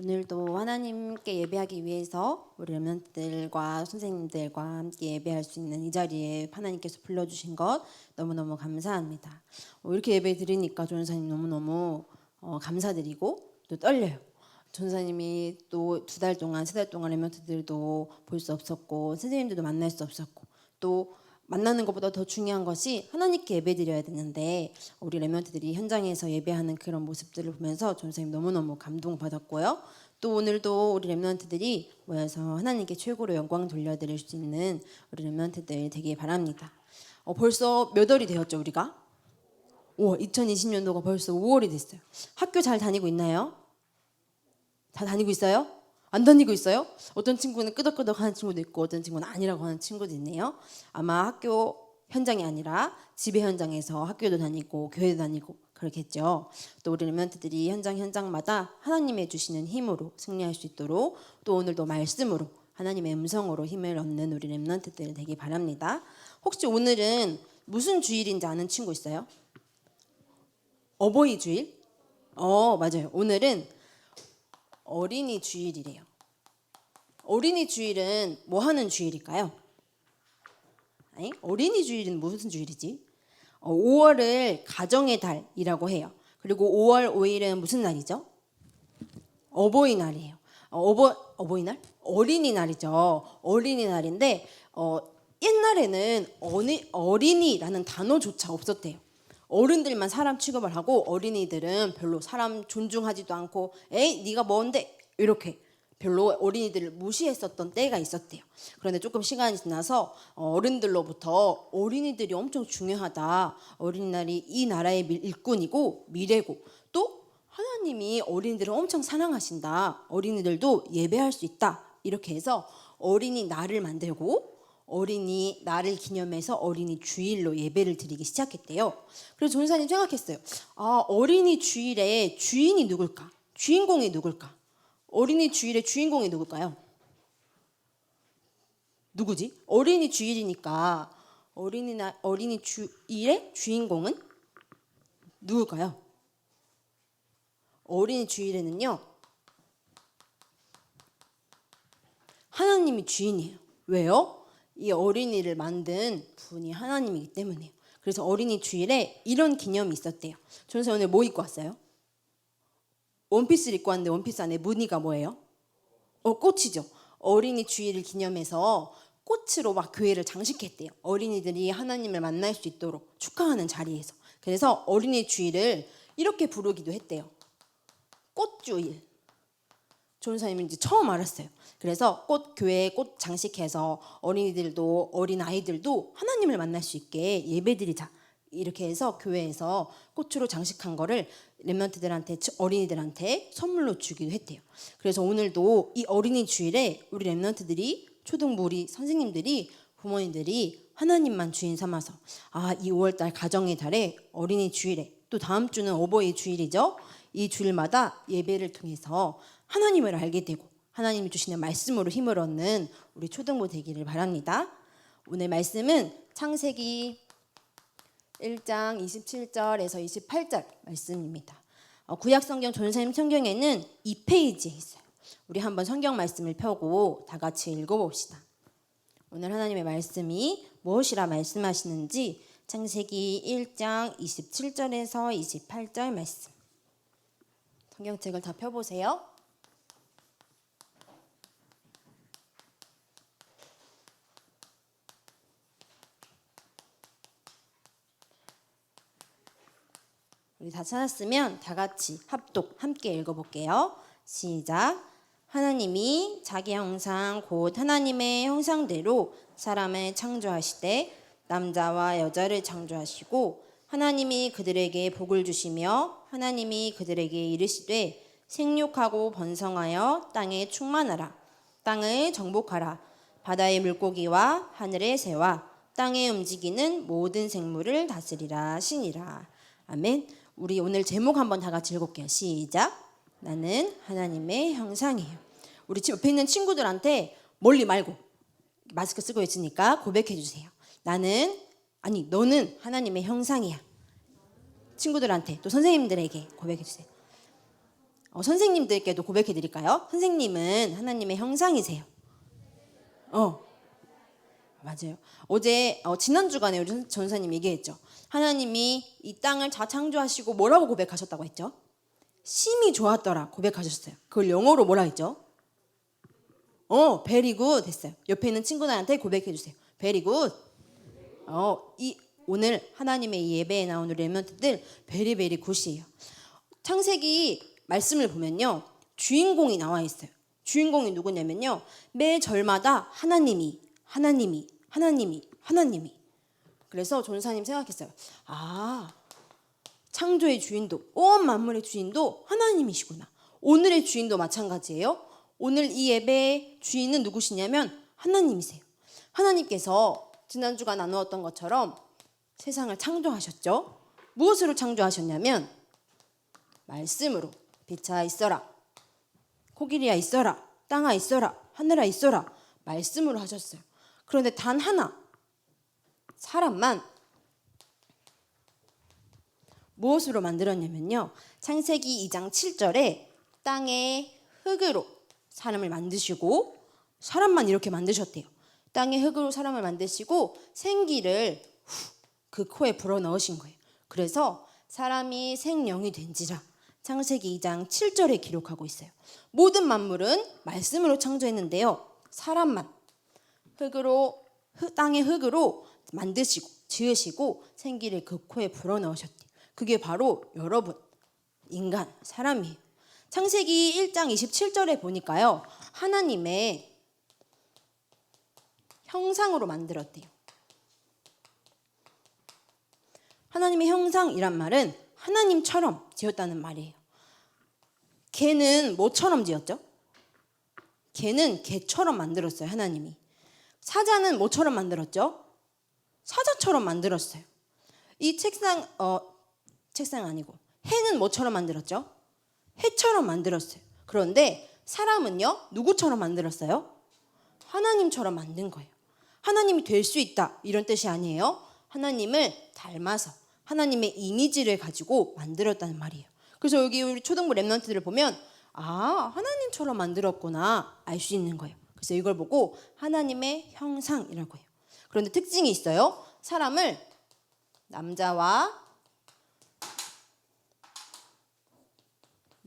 오늘도 하나님께 예배하기 위해서 우리 렘넌트들과 선생님들과 함께 예배할 수 있는 이 자리에 하나님께서 불러주신 것 너무너무 감사합니다. 이렇게 예배 드리니까 전사님 너무너무 감사드리고 또 떨려요. 전사님이 또 2달 동안 3달 동안 렘넌트들도 볼 수 없었고 선생님들도 만날 수 없었고 또 만나는 것보다 더 중요한 것이 하나님께 예배드려야 되는데 우리 렘넌트들이 현장에서 예배하는 그런 모습들을 보면서 전사님 너무너무 감동받았고요. 또 오늘도 우리 렘넌트들이 모여서 하나님께 최고로 영광 돌려드릴 수 있는 우리 렘넌트들 되길 바랍니다. 벌써 몇 월이 되었죠 우리가? 2020년도가 벌써 5월이 됐어요. 학교 잘 다니고 있나요? 다 다니고 있어요? 안 다니고 있어요? 어떤 친구는 끄덕끄덕 하는 친구도 있고 어떤 친구는 아니라고 하는 친구도 있네요. 아마 학교 현장이 아니라 집의 현장에서 학교도 다니고 교회도 다니고 그렇겠죠. 또 우리 렘넌트들이 현장마다 하나님의 주시는 힘으로 승리할 수 있도록 또 오늘도 말씀으로 하나님의 음성으로 힘을 얻는 우리 렘넌트들 되기 바랍니다. 혹시 오늘은 무슨 주일인지 아는 친구 있어요? 어버이 주일? 맞아요. 오늘은 어린이 주일이래요. 어린이 주일은 뭐 하는 주일일까요? 어린이 주일은 무슨 주일이지? 5월을 가정의 달이라고 해요. 그리고 5월 5일은 무슨 날이죠? 어버이날이에요. 어버이날? 어린이날이죠. 어린이날인데 옛날에는 어린이라는 단어조차 없었대요. 어른들만 사람 취급을 하고 어린이들은 별로 사람 존중하지도 않고 에이 네가 뭔데 이렇게 별로 어린이들을 무시했었던 때가 있었대요. 그런데 조금 시간이 지나서 어른들로부터 어린이들이 엄청 중요하다. 어린이날이 이 나라의 일꾼이고 미래고 또 하나님이 어린이들을 엄청 사랑하신다. 어린이들도 예배할 수 있다. 이렇게 해서 어린이날을 만들고 어린이 날을 기념해서 어린이 주일로 예배를 드리기 시작했대요. 그래서 전사님 생각했어요. 어린이 주일에 주인이 누굴까? 주인공이 누굴까? 어린이 주일의 주인공이 누굴까요? 누구지? 어린이 주일이니까 어린이 주일의 주인공은 누굴까요? 어린이 주일에는요 하나님이 주인이에요. 왜요? 이 어린이를 만든 분이 하나님이기 때문이에요. 그래서 어린이 주일에 이런 기념이 있었대요. 전사 오늘 뭐 입고 왔어요? 원피스를 입고 왔는데 원피스 안에 무늬가 뭐예요? 꽃이죠. 어린이 주일을 기념해서 꽃으로 막 교회를 장식했대요. 어린이들이 하나님을 만날 수 있도록 축하하는 자리에서. 그래서 어린이 주일을 이렇게 부르기도 했대요. 꽃주일. 전사님은 이제 처음 알았어요. 그래서 교회에 꽃 장식해서 어린이들도 어린 아이들도 하나님을 만날 수 있게 예배드리자 이렇게 해서 교회에서 꽃으로 장식한 거를 렘넌트들한테 어린이들한테 선물로 주기도 했대요. 그래서 오늘도 이 어린이 주일에 우리 렘넌트들이 초등부 우리 선생님들이 부모님들이 하나님만 주인 삼아서 이 5월달 가정의 달에 어린이 주일에 또 다음 주는 어버이 주일이죠. 이 주일마다 예배를 통해서 하나님을 알게 되고 하나님이 주시는 말씀으로 힘을 얻는 우리 초등부 되기를 바랍니다. 오늘 말씀은 창세기 1장 27절에서 28절 말씀입니다. 구약성경 전사님 성경에는 2페이지에 있어요. 우리 한번 성경 말씀을 펴고 다 같이 읽어봅시다. 오늘 하나님의 말씀이 무엇이라 말씀하시는지 창세기 1장 27절에서 28절 말씀. 성경책을 다 펴보세요. 우리 다 찾았으면 다 같이 합독 함께 읽어볼게요. 시작. 하나님이 자기 형상 곧 하나님의 형상대로 사람을 창조하시되 남자와 여자를 창조하시고 하나님이 그들에게 복을 주시며 하나님이 그들에게 이르시되 생육하고 번성하여 땅에 충만하라. 땅을 정복하라. 바다의 물고기와 하늘의 새와 땅에 움직이는 모든 생물을 다스리라 하시니라. 아멘. 우리 오늘 제목 한번 다 같이 읽어볼게요. 시작. 나는 하나님의 형상이에요. 우리 옆에 있는 친구들한테 멀리 말고 마스크 쓰고 있으니까 고백해 주세요. 너는 하나님의 형상이야. 친구들한테 또 선생님들에게 고백해 주세요. 선생님들께도 고백해 드릴까요? 선생님은 하나님의 형상이세요. 맞아요. 어제 지난 주간에 우리 전사님 얘기했죠. 하나님이 이 땅을 자창조하시고 뭐라고 고백하셨다고 했죠? 심히 좋았더라 고백하셨어요. 그걸 영어로 뭐라 했죠? very good 됐어요. 옆에 있는 친구들한테 고백해 주세요. very good. 오늘 하나님의 이 예배에 나온 우리 렘넌트들 very very good이에요. 창세기 말씀을 보면요. 주인공이 나와 있어요. 주인공이 누구냐면요. 매 절마다 하나님이 그래서 전사님 생각했어요. 창조의 주인도 온 만물의 주인도 하나님이시구나. 오늘의 주인도 마찬가지예요. 오늘 이 예배의 주인은 누구시냐면 하나님이세요. 하나님께서 지난주가 나누었던 것처럼 세상을 창조하셨죠. 무엇으로 창조하셨냐면 말씀으로 빛아 있어라, 코끼리야 있어라, 땅아 있어라, 하늘아 있어라 말씀으로 하셨어요. 그런데 단 하나 사람만 무엇으로 만들었냐면요. 창세기 2장 7절에 땅의 흙으로 사람을 만드시고 사람만 이렇게 만드셨대요. 땅의 흙으로 사람을 만드시고 생기를 그 코에 불어넣으신 거예요. 그래서 사람이 생령이 된지라 창세기 2장 7절에 기록하고 있어요. 모든 만물은 말씀으로 창조했는데요. 사람만 땅의 흙으로 만드시고 지으시고 생기를 그 코에 불어넣으셨대요. 그게 바로 여러분, 인간, 사람이에요. 창세기 1장 27절에 보니까요. 하나님의 형상으로 만들었대요. 하나님의 형상이란 말은 하나님처럼 지었다는 말이에요. 개는 뭐처럼 지었죠? 개는 개처럼 만들었어요. 하나님이. 사자는 뭐처럼 만들었죠? 사자처럼 만들었어요. 이 책상 아니고 해는 뭐처럼 만들었죠? 해처럼 만들었어요. 그런데 사람은요, 누구처럼 만들었어요? 하나님처럼 만든 거예요. 하나님이 될 수 있다 이런 뜻이 아니에요. 하나님을 닮아서 하나님의 이미지를 가지고 만들었다는 말이에요. 그래서 여기 우리 초등부 렘넌트들을 보면 하나님처럼 만들었구나 알 수 있는 거예요. 그래서 이걸 보고 하나님의 형상이라고 해요. 그런데 특징이 있어요. 사람을 남자와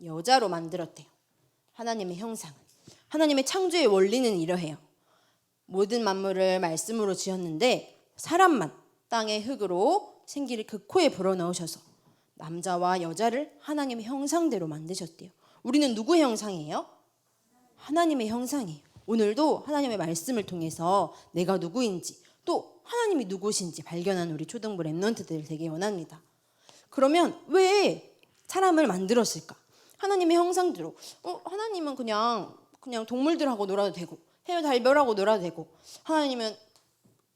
여자로 만들었대요. 하나님의 형상은. 하나님의 창조의 원리는 이러해요. 모든 만물을 말씀으로 지었는데 사람만 땅의 흙으로 생기를 그 코에 불어넣으셔서 남자와 여자를 하나님의 형상대로 만드셨대요. 우리는 누구의 형상이에요? 하나님의 형상이에요. 오늘도 하나님의 말씀을 통해서 내가 누구인지 또 하나님이 누구신지 발견하는 우리 초등부 렘넌트들 되게 원합니다. 그러면 왜 사람을 만들었을까? 하나님의 형상대로. 하나님은 그냥 동물들하고 놀아도 되고 해요 달별하고 놀아도 되고 하나님은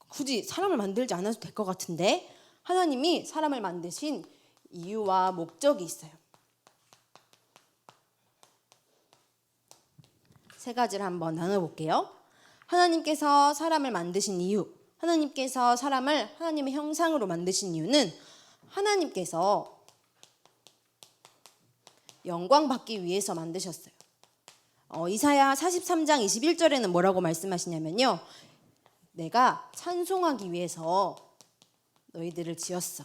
굳이 사람을 만들지 않아도 될 것 같은데 하나님이 사람을 만드신 이유와 목적이 있어요. 세 가지를 한번 나눠볼게요. 하나님께서 사람을 만드신 이유, 하나님께서 사람을 하나님의 형상으로 만드신 이유는 하나님께서 영광 받기 위해서 만드셨어요. 이사야 43장 21절에는 뭐라고 말씀하시냐면요. 내가 찬송하기 위해서 너희들을 지었어.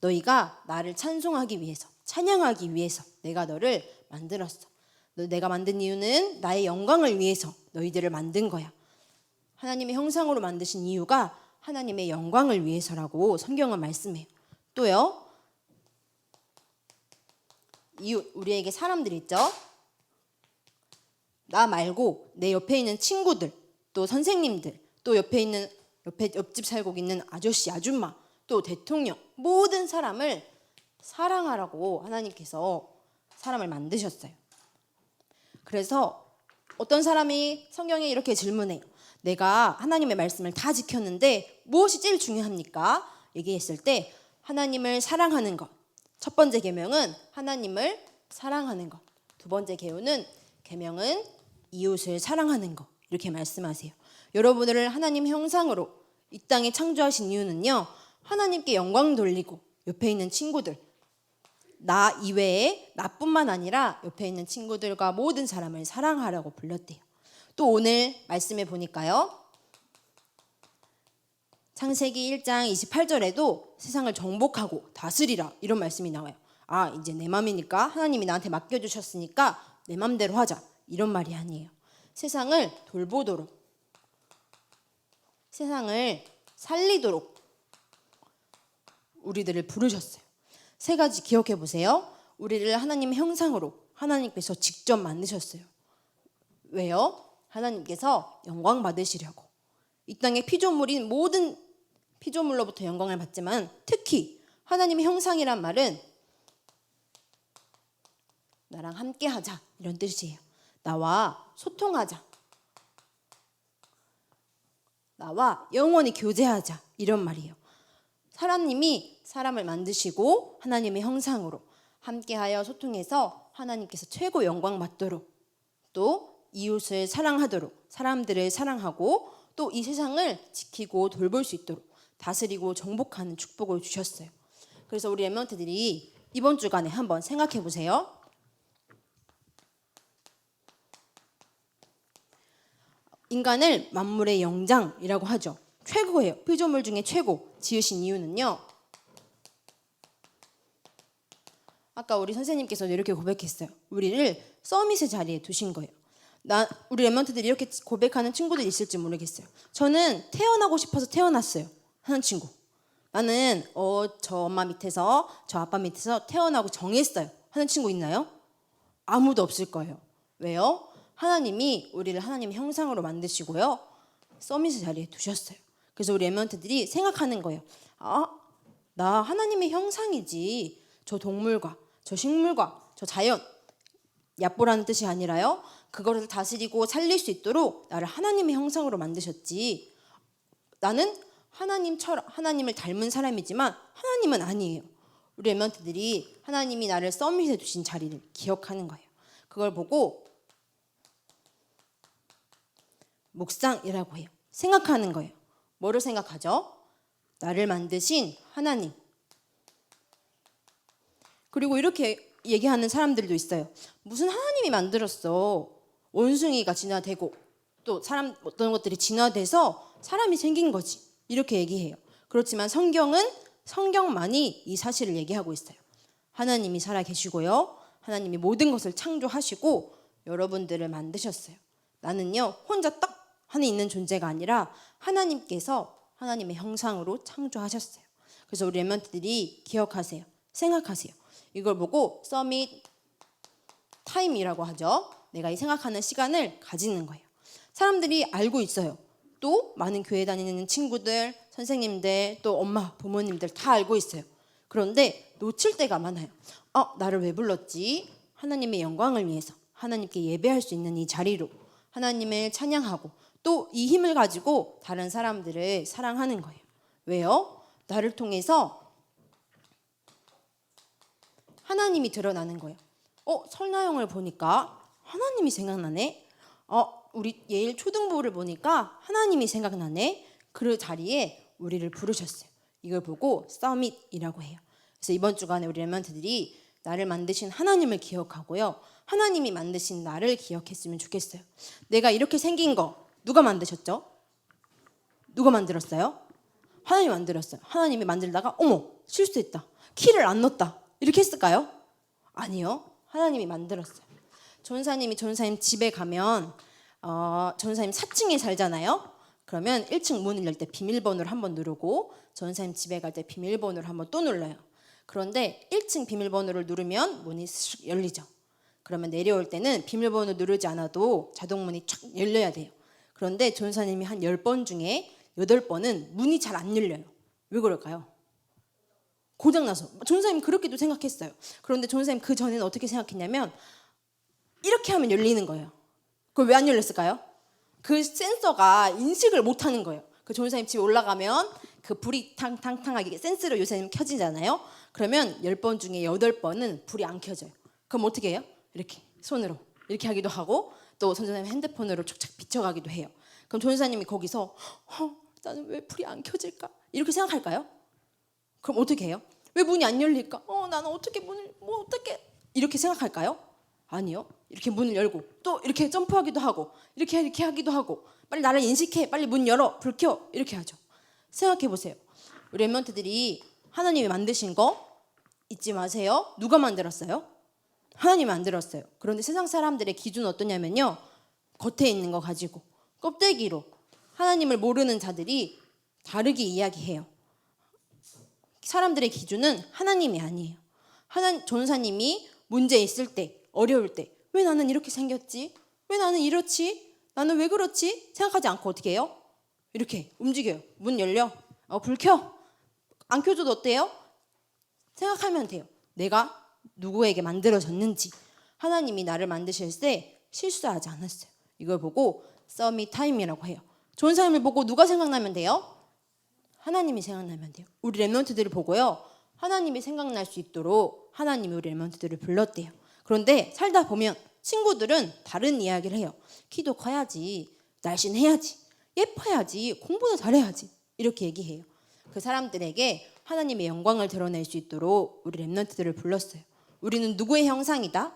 너희가 나를 찬송하기 위해서, 찬양하기 위해서 내가 너를 만들었어. 내가 만든 이유는 나의 영광을 위해서 너희들을 만든 거야. 하나님의 형상으로 만드신 이유가 하나님의 영광을 위해서라고 성경은 말씀해요. 또요. 이웃, 우리에게 사람들 있죠. 나 말고 내 옆에 있는 친구들, 또 선생님들, 또 옆집 살고 있는 아저씨, 아줌마, 또 대통령, 모든 사람을 사랑하라고 하나님께서 사람을 만드셨어요. 그래서 어떤 사람이 성경에 이렇게 질문해요. 내가 하나님의 말씀을 다 지켰는데 무엇이 제일 중요합니까? 얘기했을 때 하나님을 사랑하는 것. 첫 번째 계명은 하나님을 사랑하는 것. 두 번째 계명은 이웃을 사랑하는 것. 이렇게 말씀하세요. 여러분을 하나님 형상으로 이 땅에 창조하신 이유는요. 하나님께 영광 돌리고 옆에 있는 친구들, 나 이외에 나뿐만 아니라 옆에 있는 친구들과 모든 사람을 사랑하라고 불렀대요. 또 오늘 말씀에 보니까요. 창세기 1장 28절에도 세상을 정복하고 다스리라 이런 말씀이 나와요. 아, 이제 내 맘이니까 하나님이 나한테 맡겨주셨으니까 내 맘대로 하자 이런 말이 아니에요. 세상을 돌보도록, 세상을 살리도록 우리들을 부르셨어요. 세 가지 기억해 보세요. 우리를 하나님의 형상으로 하나님께서 직접 만드셨어요. 왜요? 하나님께서 영광 받으시려고. 이 땅의 피조물인 모든 피조물로부터 영광을 받지만 특히 하나님의 형상이란 말은 나랑 함께 하자 이런 뜻이에요. 나와 소통하자. 나와 영원히 교제하자 이런 말이에요. 하나님이 사람을 만드시고 하나님의 형상으로 함께하여 소통해서 하나님께서 최고 영광 받도록, 또 이웃을 사랑하도록, 사람들을 사랑하고 또 이 세상을 지키고 돌볼 수 있도록 다스리고 정복하는 축복을 주셨어요. 그래서 우리 랩런트들이 이번 주간에 한번 생각해 보세요. 인간을 만물의 영장이라고 하죠. 최고예요. 피조물 중에 최고 지으신 이유는요. 아까 우리 선생님께서도 이렇게 고백했어요. 우리를 서밋의 자리에 두신 거예요. 우리 랩런트들이 이렇게 고백하는 친구들 있을지 모르겠어요. 저는 태어나고 싶어서 태어났어요 하는 친구. 나는 저 엄마 밑에서 저 아빠 밑에서 태어나고 정했어요 하는 친구 있나요? 아무도 없을 거예요. 왜요? 하나님이 우리를 하나님의 형상으로 만드시고요. 서밋의 자리에 두셨어요. 그래서 우리 랩런트들이 생각하는 거예요. 아, 나 하나님의 형상이지. 저 동물과 저 식물과 저 자연, 얕보라는 뜻이 아니라요. 그거를 다스리고 살릴 수 있도록 나를 하나님의 형상으로 만드셨지. 나는 하나님을 닮은 사람이지만 하나님은 아니에요. 우리 랩런트들이 하나님이 나를 서밋에 두신 자리를 기억하는 거예요. 그걸 보고 묵상이라고 해요. 생각하는 거예요. 뭐를 생각하죠? 나를 만드신 하나님. 그리고 이렇게 얘기하는 사람들도 있어요. 무슨 하나님이 만들었어. 원숭이가 진화되고 또 사람 어떤 것들이 진화돼서 사람이 생긴 거지. 이렇게 얘기해요. 그렇지만 성경만이 이 사실을 얘기하고 있어요. 하나님이 살아 계시고요. 하나님이 모든 것을 창조하시고 여러분들을 만드셨어요. 나는요 혼자 딱 하나 있는 존재가 아니라 하나님께서 하나님의 형상으로 창조하셨어요. 그래서 우리 랩런트들이 기억하세요. 생각하세요. 이걸 보고 서밋 타임이라고 하죠. 내가 이 생각하는 시간을 가지는 거예요. 사람들이 알고 있어요. 또 많은 교회 다니는 친구들, 선생님들, 또 엄마, 부모님들 다 알고 있어요. 그런데 놓칠 때가 많아요. 나를 왜 불렀지? 하나님의 영광을 위해서 하나님께 예배할 수 있는 이 자리로 하나님을 찬양하고 또 이 힘을 가지고 다른 사람들을 사랑하는 거예요. 왜요? 나를 통해서 하나님이 드러나는 거예요. 설나영을 보니까 하나님이 생각나네. 우리 예일 초등부를 보니까 하나님이 생각나네. 그 자리에 우리를 부르셨어요. 이걸 보고 서밋이라고 해요. 그래서 이번 주간에 우리 랩런트들이 나를 만드신 하나님을 기억하고요. 하나님이 만드신 나를 기억했으면 좋겠어요. 내가 이렇게 생긴 거 누가 만드셨죠? 누가 만들었어요? 하나님이 만들었어요. 하나님이 만들다가 어머 실수했다. 키를 안 넣었다. 이렇게 했을까요? 아니요. 하나님이 만들었어요. 전사님 집에 가면 전사님 4층에 살잖아요. 그러면 1층 문을 열 때 비밀번호를 한번 누르고 전사님 집에 갈 때 비밀번호를 한번 또 눌러요. 그런데 1층 비밀번호를 누르면 문이 쓱 열리죠. 그러면 내려올 때는 비밀번호 누르지 않아도 자동문이 촥 열려야 돼요. 그런데 전사님이 한 10번 중에 8번은 문이 잘 안 열려요. 왜 그럴까요? 고장나서. 전사님 그렇게도 생각했어요. 그런데 전사님 그 전에는 어떻게 생각했냐면 이렇게 하면 열리는 거예요. 그걸 왜 안 열렸을까요? 그 센서가 인식을 못하는 거예요. 그 전사님 집에 올라가면 그 불이 탕탕탕하게 센서로 요새는 켜지잖아요. 그러면 10번 중에 8번은 불이 안 켜져요. 그럼 어떻게 해요? 이렇게 손으로 이렇게 하기도 하고 또 전사님 핸드폰으로 촉착 비춰가기도 해요. 그럼 전사님이 거기서 나는 왜 불이 안 켜질까? 이렇게 생각할까요? 그럼 어떻게 해요? 왜 문이 안 열릴까? 나는 어떻게 문을 뭐 어떻게 이렇게 생각할까요? 아니요. 이렇게 문을 열고 또 이렇게 점프하기도 하고 이렇게 하기도 하고 빨리 나를 인식해, 빨리 문 열어, 불 켜, 이렇게 하죠. 생각해 보세요. 우리 랩런트들이 하나님이 만드신 거 잊지 마세요. 누가 만들었어요? 하나님이 만들었어요. 그런데 세상 사람들의 기준은 어떠냐면요, 겉에 있는 거 가지고 껍데기로 하나님을 모르는 자들이 다르게 이야기해요. 사람들의 기준은 하나님이 아니에요. 전사님이 문제 있을 때, 어려울 때, 왜 나는 이렇게 생겼지? 왜 나는 이렇지? 나는 왜 그렇지? 생각하지 않고 어떻게 해요? 이렇게 움직여요. 문 열려. 불 켜. 안 켜줘도 어때요? 생각하면 돼요. 내가 누구에게 만들어졌는지. 하나님이 나를 만드실 때 실수하지 않았어요. 이걸 보고 서밋 타임이라고 해요. 전사님을 보고 누가 생각나면 돼요? 하나님이 생각나면 돼요. 우리 랩런트들을 보고요, 하나님이 생각날 수 있도록 하나님이 우리 랩런트들을 불렀대요. 그런데 살다 보면 친구들은 다른 이야기를 해요. 키도 커야지, 날씬해야지, 예뻐야지, 공부도 잘해야지, 이렇게 얘기해요. 그 사람들에게 하나님의 영광을 드러낼 수 있도록 우리 랩런트들을 불렀어요. 우리는 누구의 형상이다?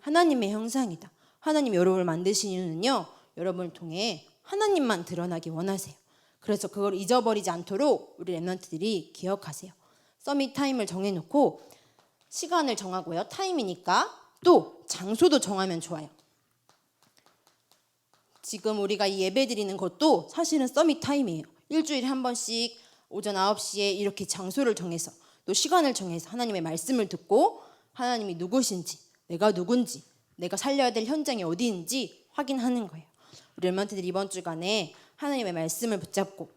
하나님의 형상이다. 하나님이 여러분을 만드신 이유는요, 여러분을 통해 하나님만 드러나기 원하세요. 그래서 그걸 잊어버리지 않도록 우리 랩런트들이 기억하세요. 서밋 타임을 정해놓고 시간을 정하고요. 타임이니까 또 장소도 정하면 좋아요. 지금 우리가 이 예배 드리는 것도 사실은 서밋 타임이에요. 일주일에 한 번씩 오전 9시에 이렇게 장소를 정해서 또 시간을 정해서 하나님의 말씀을 듣고 하나님이 누구신지, 내가 누군지, 내가 살려야 될 현장이 어디인지 확인하는 거예요. 우리 랩런트들이 이번 주간에 하나님의 말씀을 붙잡고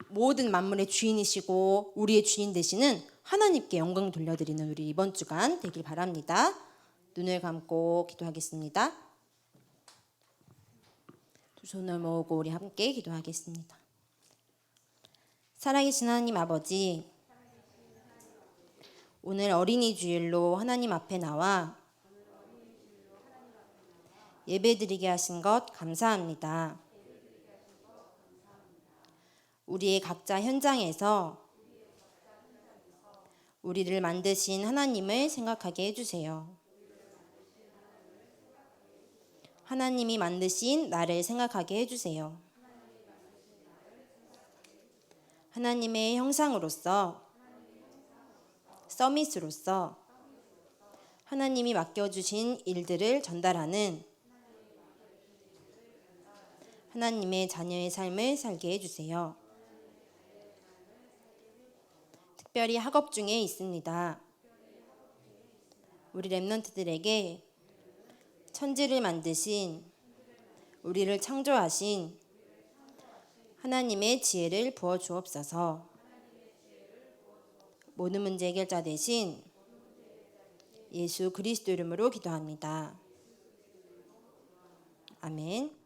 모든 만물의 주인이시고 우리의 주인 되시는 하나님께 영광 돌려드리는 우리 이번 주간 되길 바랍니다. 눈을 감고 기도하겠습니다. 두 손을 모으고 우리 함께 기도하겠습니다. 살아계신 하나님 아버지, 오늘 어린이 주일로 하나님 앞에 나와 예배드리게 하신 것 감사합니다. 우리의 각자 현장에서 우리를 만드신 하나님을 생각하게 해주세요. 하나님이 만드신 나를 생각하게 해주세요. 하나님의 형상으로서, 서밋으로서 하나님이 맡겨주신 일들을 전달하는 하나님의 자녀의 삶을 살게 해주세요. 특별히 학업 중에 있습니다. 우리 랩런트들에게 천지를 만드신, 우리를 창조하신 하나님의 지혜를 부어 주옵소서. 모든 문제 해결자 되신 예수 그리스도 이름으로 기도합니다. 아멘.